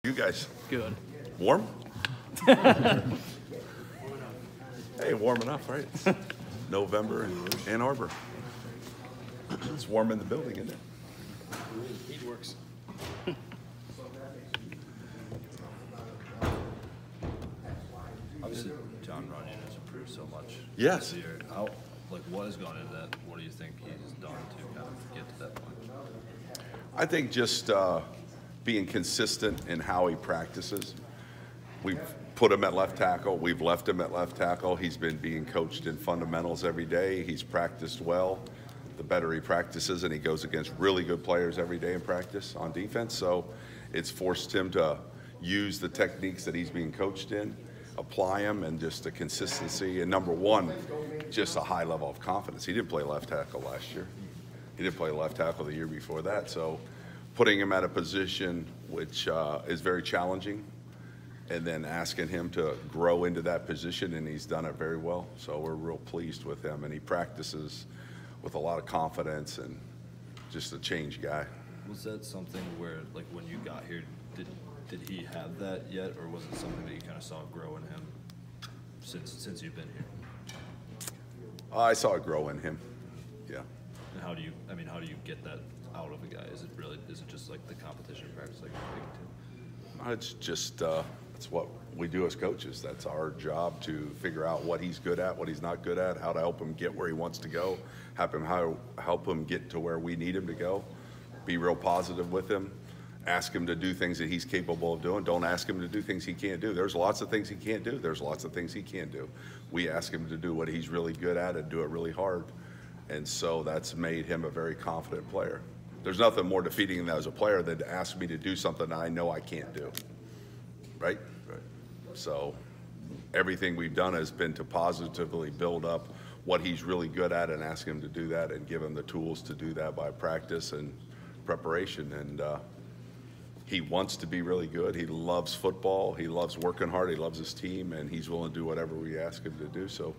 You guys Good. warm? Hey, warm enough, right? It's November in Ann Arbor. It's warm in the building, isn't it? Heat works. Obviously, John Runyon has improved so much. Yes. This year. How, what has gone into that? What do you think he's done to kind of get to that point? I think just being consistent in how he practices. We've put him at left tackle. We've left him at left tackle. He's been being coached in fundamentals every day. He's practiced well. The better he practices, and he goes against really good players every day in practice on defense. So it's forced him to use the techniques that he's being coached in, apply them, and just the consistency. And number one, just a high level of confidence. He didn't play left tackle last year. He didn't play left tackle the year before that. So putting him at a position which is very challenging, and then asking him to grow into that position, and he's done it very well. So we're real pleased with him, and he practices with a lot of confidence and just a change guy. Was that something where, like, when you got here, did he have that yet, or was it something that you kind of saw grow in him since you've been here? I saw it grow in him, yeah. And how do you get that out of a guy? Is it just like the competition practice, like you're speaking to? It's just, it's what we do as coaches. That's our job, to figure out what he's good at, what he's not good at, how to help him get where he wants to go, help him get to where we need him to go, be real positive with him, ask him to do things that he's capable of doing. Don't ask him to do things he can't do. There's lots of things he can't do. There's lots of things he can do. We ask him to do what he's really good at and do it really hard. And so that's made him a very confident player. There's nothing more defeating as a player than to ask me to do something I know I can't do, right? So everything we've done has been to positively build up what he's really good at and ask him to do that and give him the tools to do that by practice and preparation. And he wants to be really good. He loves football. He loves working hard. He loves his team, and he's willing to do whatever we ask him to do. So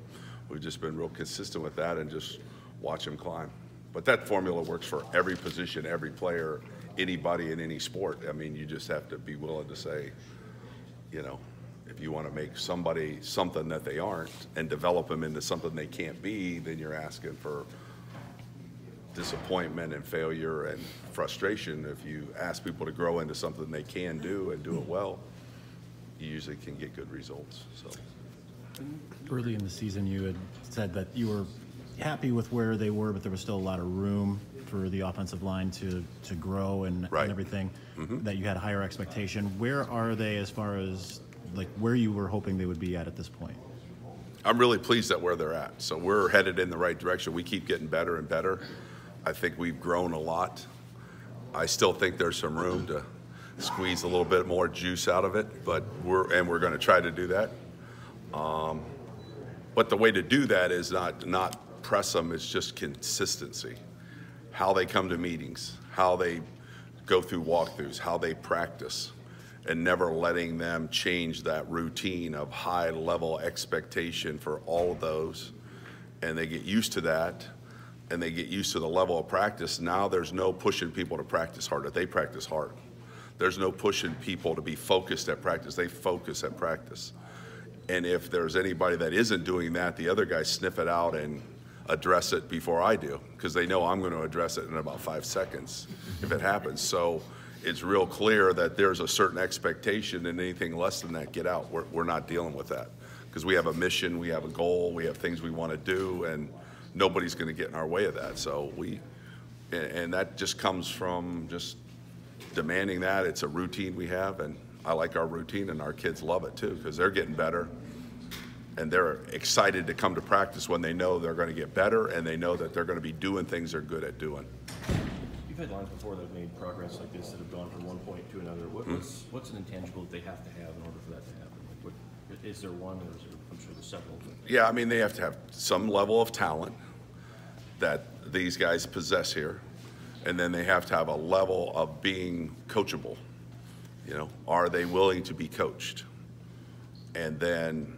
we've just been real consistent with that and just watch him climb. But that formula works for every position, every player, anybody in any sport. I mean, you just have to be willing to say, you know, if you want to make somebody something that they aren't and develop them into something they can't be, then you're asking for disappointment and failure and frustration. If you ask people to grow into something they can do and do it well, you usually can get good results. So early in the season, you had said that you were happy with where they were, but there was still a lot of room for the offensive line to grow and everything, that you had a higher expectation. Where are they as far as like where you were hoping they would be at this point? I'm really pleased at where they're at. So we're headed in the right direction. We keep getting better and better. I think we've grown a lot. I still think there's some room to squeeze a little bit more juice out of it, but we're going to try to do that. But the way to do that is not press them. It's just consistency. How they come to meetings, how they go through walkthroughs, how they practice, and never letting them change that routine of high-level expectation for all of those. And they get used to that, and they get used to the level of practice. Now there's no pushing people to practice harder. They practice hard. There's no pushing people to be focused at practice. They focus at practice. And if there's anybody that isn't doing that, the other guys sniff it out and address it before I do, because they know I'm going to address it in about 5 seconds if it happens. So it's real clear that there's a certain expectation, and anything less than that, get out. We're not dealing with that, because we have a mission, we have a goal, we have things we want to do, and nobody's going to get in our way of that. So and that just comes from just demanding that. It's a routine we have, and I like our routine, and our kids love it too, because they're getting better. And they're excited to come to practice when they know they're going to get better, and they know that they're going to be doing things they're good at doing. You've had lines before that have made progress like this that have gone from one point to another. What's an intangible that they have to have in order for that to happen? Like is there one, or is there, I'm sure there's several? Yeah, I mean, they have to have some level of talent that these guys possess here, and then they have to have a level of being coachable. You know, are they willing to be coached? And then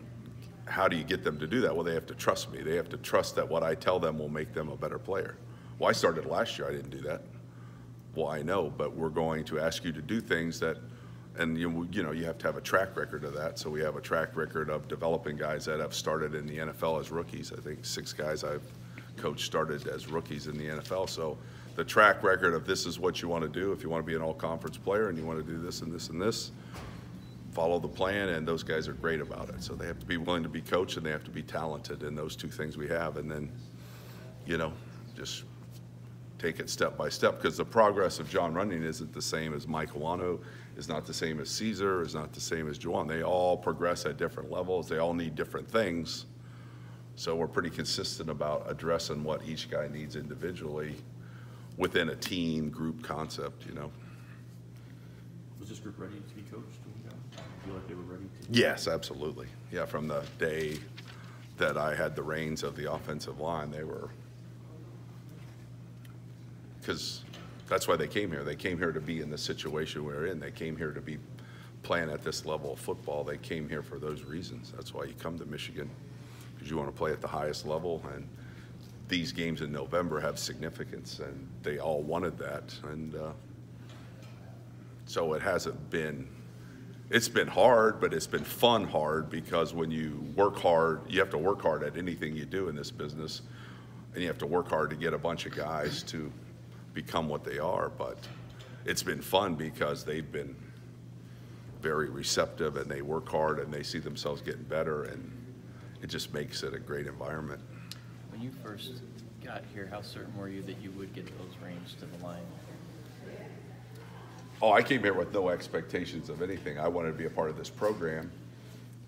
how do you get them to do that? Well, they have to trust me. They have to trust that what I tell them will make them a better player. Well, I started last year. I didn't do that. Well, I know, but we're going to ask you to do things that, And you know, you have to have a track record of that. So we have a track record of developing guys that have started in the NFL as rookies. I think 6 guys I've coached started as rookies in the NFL. So the track record of this is what you want to do. If you want to be an all-conference player and you want to do this and this and this, follow the plan, and those guys are great about it. So they have to be willing to be coached, and they have to be talented, and those 2 things we have. And then, you know, just take it step by step, because the progress of John Runyon isn't the same as Mike Awano, is not the same as Caesar, is not the same as Juwan. They all progress at different levels. They all need different things. So we're pretty consistent about addressing what each guy needs individually within a team group concept, you know. Was this group ready to be coached when you got? Feel like they were ready to? Yes, absolutely. Yeah, from the day that I had the reins of the offensive line, they were, because that's why they came here. They came here to be in the situation we're in. They came here to be playing at this level of football. They came here for those reasons. That's why you come to Michigan, because you want to play at the highest level. And these games in November have significance, and they all wanted that. And so it hasn't been, it's been hard, but it's been fun hard, because when you work hard, you have to work hard at anything you do in this business, and you have to work hard to get a bunch of guys to become what they are. But it's been fun because they've been very receptive, and they work hard, and they see themselves getting better, and it just makes it a great environment. When you first got here, how certain were you that you would get those reins to the line? Oh, I came here with no expectations of anything. I wanted to be a part of this program,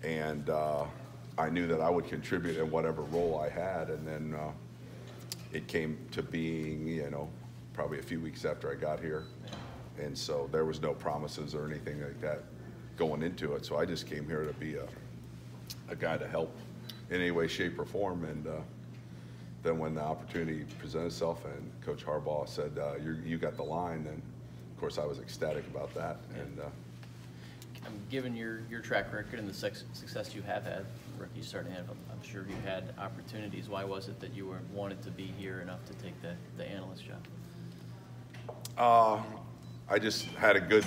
and I knew that I would contribute in whatever role I had. And then it came to being, you know, probably a few weeks after I got here. And so there was no promises or anything like that going into it. So I just came here to be a guy to help in any way, shape, or form. And then when the opportunity presented itself and Coach Harbaugh said, you got the line, then of course I was ecstatic about that. And Given your track record and the success you have had, rookie starting out, I'm sure you had opportunities. Why was it that you wanted to be here enough to take the analyst job? I just had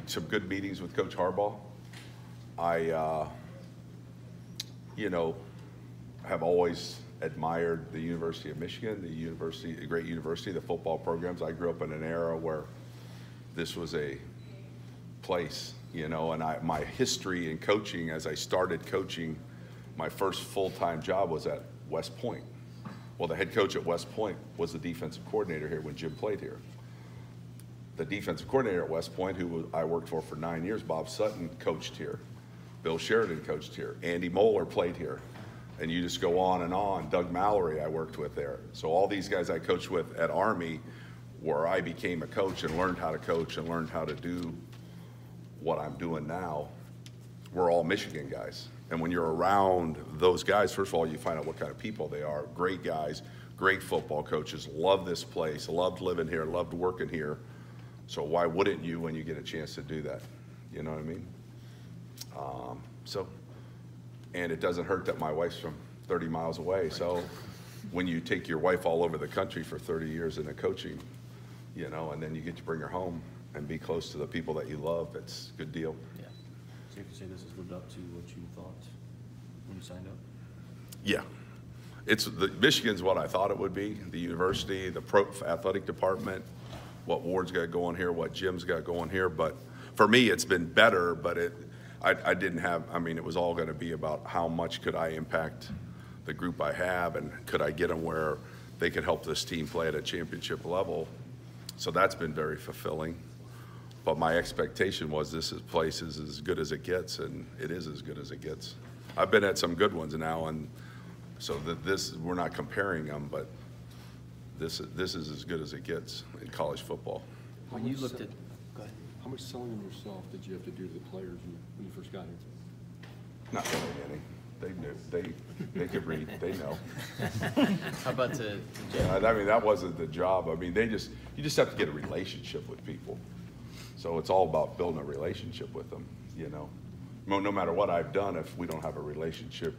some good meetings with Coach Harbaugh. I, you know, have always admired the University of Michigan, a great university, the football programs. I grew up in an era where this was a place, you know, and my history in coaching, as I started coaching, my first full-time job was at West Point. Well, the head coach at West Point was the defensive coordinator here when Jim played here. The defensive coordinator at West Point, who I worked for 9 years, Bob Sutton, coached here. Bill Sheridan coached here. Andy Moeller played here. And you just go on and on. Doug Mallory I worked with there. So all these guys I coached with at Army, where I became a coach and learned how to coach and learned how to do what I'm doing now, we're all Michigan guys. And when you're around those guys, first of all, you find out what kind of people they are. Great guys, great football coaches, love this place, loved living here, loved working here. So why wouldn't you when you get a chance to do that? You know what I mean? And it doesn't hurt that my wife's from 30 miles away. So when you take your wife all over the country for 30 years in a coaching, you know, and then you get to bring her home and be close to the people that you love, it's a good deal. Yeah. Safe to say this has lived up to what you thought when you signed up? Yeah. Michigan's what I thought it would be. The university, the athletic department, what Ward's got going here, what Jim's got going here. But for me, it's been better, but I didn't have, I mean, it was all going to be about how much could I impact the group I have, and could I get them where they could help this team play at a championship level. So that's been very fulfilling. But my expectation was this place is as good as it gets, and it is as good as it gets. I've been at some good ones now, and so we're not comparing them, but this is as good as it gets in college football. When you looked at, go ahead. How much selling in yourself did you have to do to the players when you first got here? Not really any. They knew. They could read. They know. How about to Jim? Yeah, I mean, that wasn't the job. I mean, you just have to get a relationship with people. So it's all about building a relationship with them, you know. No matter what I've done, if we don't have a relationship,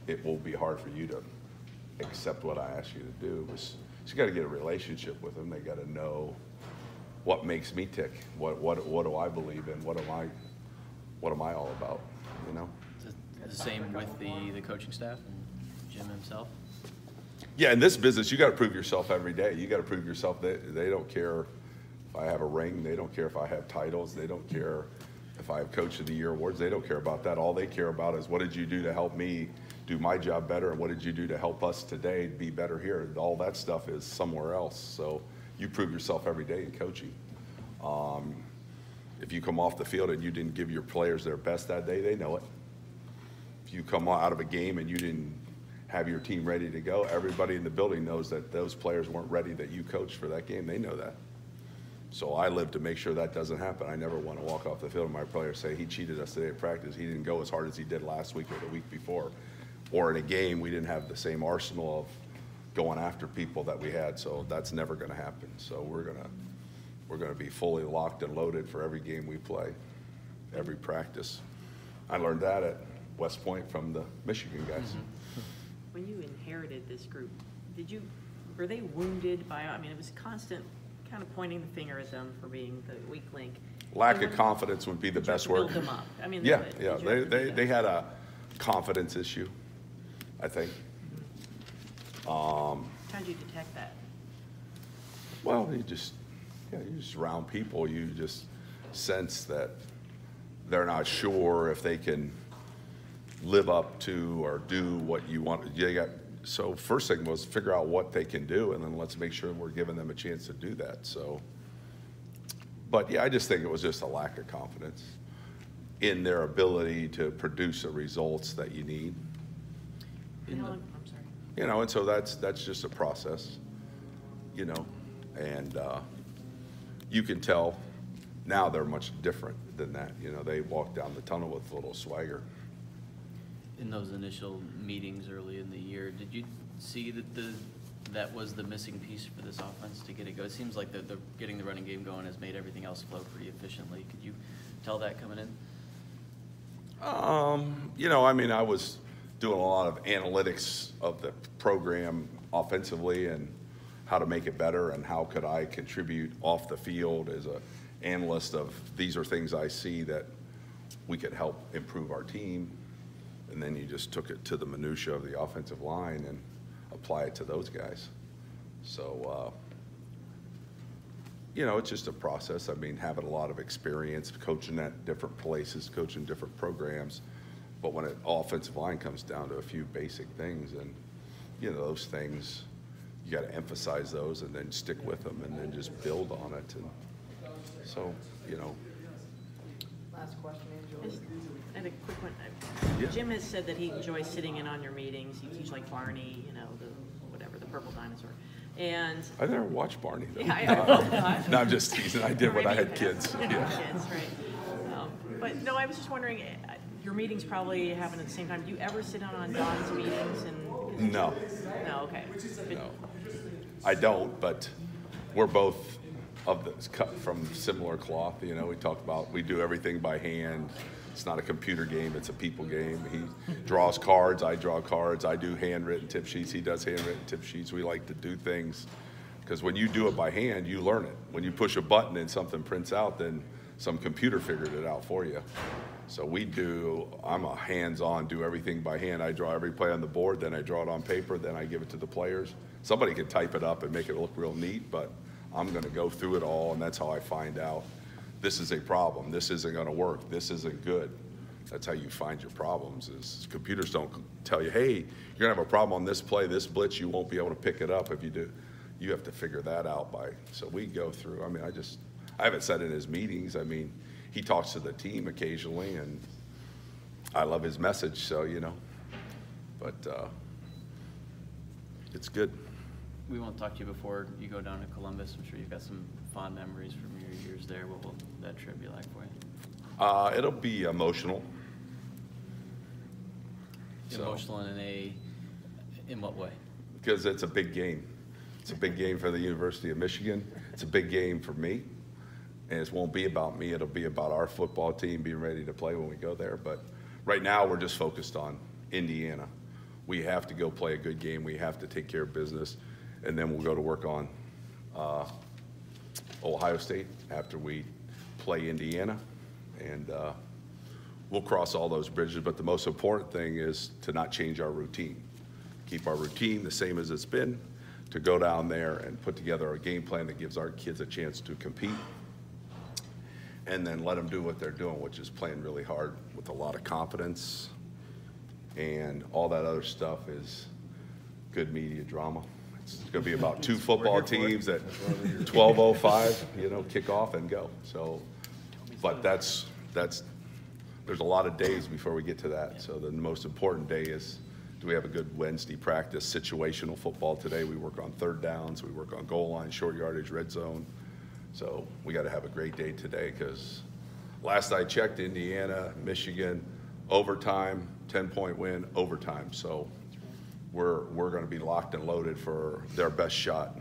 it will be hard for you to accept what I ask you to do. So you got to get a relationship with them. They got to know what makes me tick? What do I believe in? What am I all about? You know? The same with the coaching staff and Jim himself? Yeah, in this business, you got to prove yourself every day. You got to prove yourself. They don't care if I have a ring. They don't care if I have titles. They don't care if I have Coach of the Year awards. They don't care about that. All they care about is what did you do to help me do my job better, and what did you do to help us today be better here? All that stuff is somewhere else. So you prove yourself every day in coaching. If you come off the field and you didn't give your players their best that day, they know it. If you come out of a game and you didn't have your team ready to go, everybody in the building knows that those players weren't ready that you coached for that game. They know that. So I live to make sure that doesn't happen. I never want to walk off the field and my players say, he cheated us today at practice. He didn't go as hard as he did last week or the week before. Or in a game, we didn't have the same arsenal of going after people that we had. So that's never going to happen. So we're going to be fully locked and loaded for every game we play, every practice. I learned that at West Point from the Michigan guys. Mm-hmm. When you inherited this group, were they wounded by, I mean, it was constant kind of pointing the finger at them for being the weak link. Lack of confidence would be the best word. Build them up. I mean, yeah. Did you have to do that? They had a confidence issue, I think. How did you detect that? Well, you just around people, you just sense that they're not sure if they can live up to or do what you want. So first thing was figure out what they can do, and then let's make sure we're giving them a chance to do that. So, but yeah, I just think it was just a lack of confidence in their ability to produce the results that you need. I'm sorry. You know, and so that's just a process, you know, and you can tell now they're much different than that. You know, they walk down the tunnel with a little swagger. In those initial meetings early in the year, did you see that that was the missing piece for this offense to get it going? It seems like the getting the running game going has made everything else flow pretty efficiently. Could you tell that coming in? You know, I mean, I was doing a lot of analytics of the program offensively and how to make it better and how could I contribute off the field as an analyst of these are things I see that we could help improve our team. And then you just took it to the minutia of the offensive line and apply it to those guys. So, you know, it's just a process. I mean, having a lot of experience, coaching at different places, coaching different programs. But when an offensive line comes down to a few basic things, and, you know, those things, you got to emphasize those and then stick with them and then just build on it. And so, you know. Last question, Angela. I have a quick one. Yeah. Jim has said that he enjoys sitting in on your meetings. You teach like Barney, you know, the purple dinosaur. And I never watched Barney, though. yeah, No, I'm just teasing. I did when I had kids. Yeah. Kids, right. But no, I was just wondering, your meetings probably happen at the same time. Do you ever sit in on Don's meetings? And No. No, okay. No. I don't, but we're both of this cut from similar cloth. You know, we talk about we do everything by hand. It's not a computer game, it's a people game. He draws cards, I draw cards, I do handwritten tip sheets, he does handwritten tip sheets. We like to do things because when you do it by hand, you learn it. When you push a button and something prints out, then some computer figured it out for you. So I'm a hands-on, do everything by hand. I draw every play on the board, then I draw it on paper, then I give it to the players. Somebody can type it up and make it look real neat, but I'm gonna go through it all, and that's how I find out this is a problem, this isn't gonna work, this isn't good. That's how you find your problems, is computers don't tell you, hey, you're gonna have a problem on this play, this blitz, you won't be able to pick it up if you do. You have to figure that out so we go through, I mean, I haven't said in his meetings, I mean, he talks to the team occasionally, and I love his message, so, you know, but it's good. We won't talk to you before you go down to Columbus. I'm sure you've got some fond memories from your years there. What will that trip be like for you? It'll be emotional. Emotional in what way? Because it's a big game. It's a big game for the University of Michigan. It's a big game for me. And it won't be about me. It'll be about our football team being ready to play when we go there. But right now we're just focused on Indiana. We have to go play a good game. We have to take care of business. And then we'll go to work on Ohio State after we play Indiana. And we'll cross all those bridges, but the most important thing is to not change our routine. Keep our routine the same as it's been, to go down there and put together a game plan that gives our kids a chance to compete, and then let them do what they're doing, which is playing really hard with a lot of confidence, and all that other stuff is good media drama. It's going to be about two football teams at 12:05, you know, kick off and go. So, but there's a lot of days before we get to that. So the most important day is, do we have a good Wednesday practice? Situational football today. We work on third downs. We work on goal line, short yardage, red zone. So we got to have a great day today, because last I checked, Indiana, Michigan, overtime, 10-point win, overtime. So we're going to be locked and loaded for their best shot,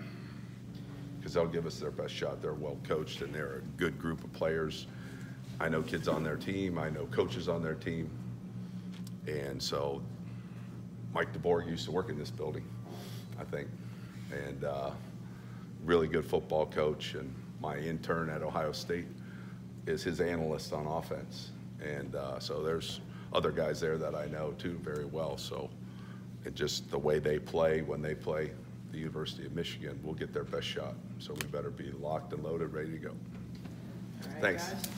because they'll give us their best shot. They're well coached and they're a good group of players. I know kids on their team. I know coaches on their team. And so Mike DeBorg used to work in this building, I think, and really good football coach. And my intern at Ohio State is his analyst on offense. And so there's other guys there that I know too very well. So and just the way they play, when they play the University of Michigan, we'll get their best shot. So we better be locked and loaded, ready to go. All right, Thanks. guys.